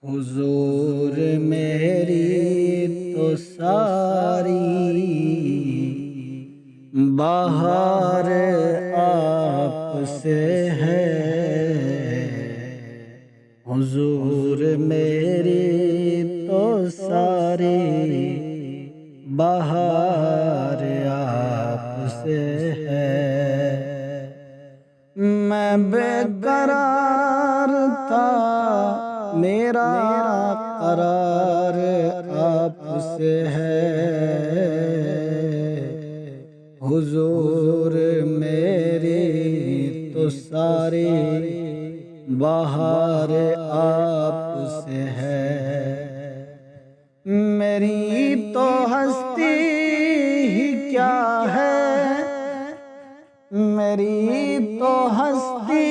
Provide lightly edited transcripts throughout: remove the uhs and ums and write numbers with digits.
حضور میری تو ساری بہار آپ سے ہے۔ حضور میری تو ساری بہار آپ سے ہے۔ میں بے قرار تھا، میرا قرار آپ سے ہے۔ حضور میری تو ساری بہار آپ سے ہے۔ میری تو ہستی ہی کیا ہے، میری تو ہستی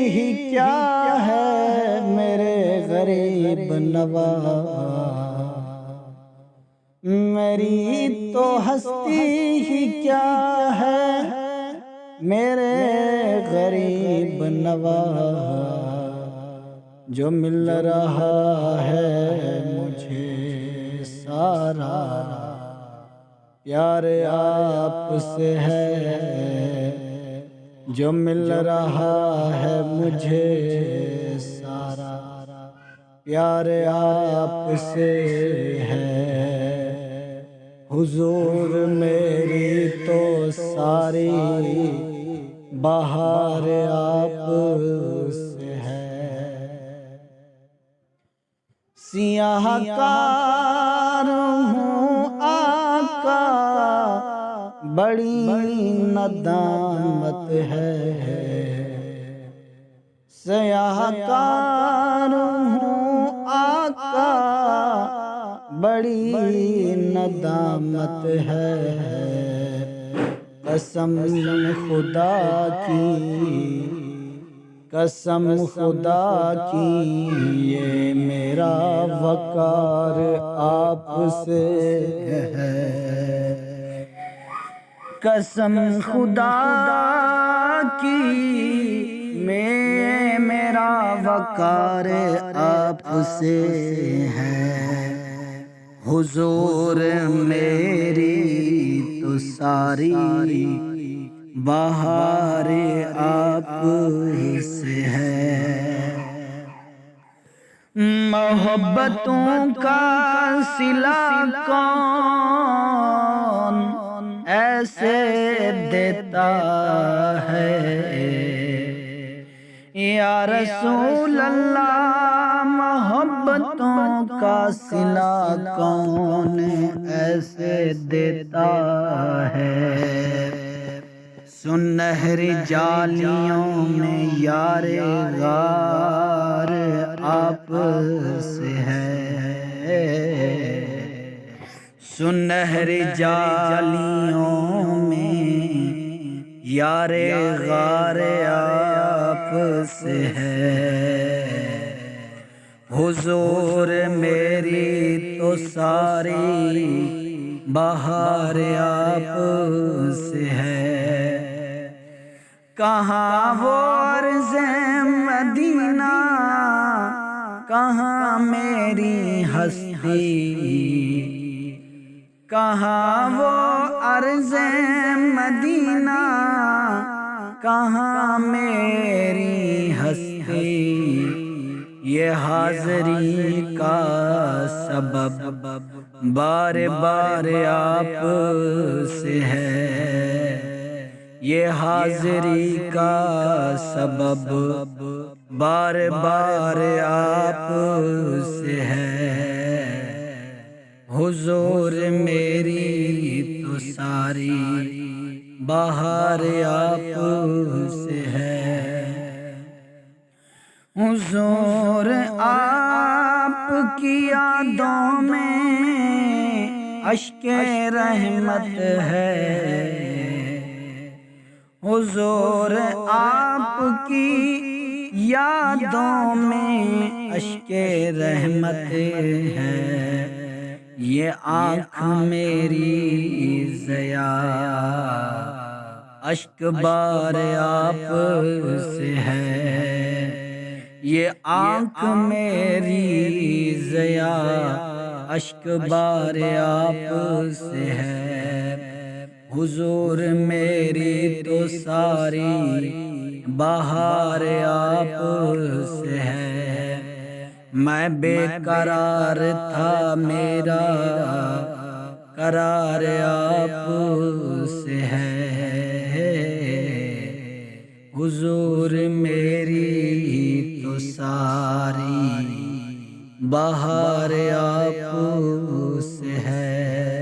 ہی کیا ہے، میرے غریب نواز۔ میری تو ہستی ہی کیا ہے، میرے غریب نواز۔ جو مل رہا ہے مجھے سارا پیار آپ سے ہے۔ جو مل رہا ہے مجھے سارا پیار آپ سے ہے۔ حضور میری تو ساری بہار آپ سے ہے۔ سیاہ کار ہوں آقا، بڑی ندامت ہے۔ سیاہ کار ہوں آقا، بڑی ندامت ہے۔ قسم خدا کی، قسم خدا کی، یہ میرا وقار آپ سے ہے۔ قسم خدا کی، میرا وقار آپ سے ہے۔ حضور میری تو ساری بہار آپ سے ہے۔ محبتوں کا صلہ کون ایسے دیتا ہے، یا رسول اللہ محبتوں کا صلہ کون ایسے دیتا ہے۔ سنہری جالیوں میں یار غار آپ سے ہے۔ سنہری جالیوں میں یار غار آپ سے ہے۔ حضور میری تو ساری بہار آپ سے ہے۔ کہاں وہ عرض مدینہ، کہاں میری ہستی، کہاں وہ عرض مدینہ، کہاں میری ہستی۔ یہ حاضری کا سبب بار بار آپ سے ہے۔ یہ حاضری کا سبب بار بار آپ سے ہے۔ حضور میری تو ساری بہار آپ سے ہے۔ حضور آپ کی یادوں میں اشک رحمت ہے۔ حضور آپ کی یادوں میں اشک رحمت ہے۔ یہ آنکھ میری ضیا اشک بار آپ سے ہے۔ یہ آنکھ میری ضیا اشک بار آپ سے ہے، حضور میری تو ساری بہار آپ سے ہے۔ میں بے قرار تھا میرا قرار آپ سے ہے، حضور میری تو ساری بہار آپ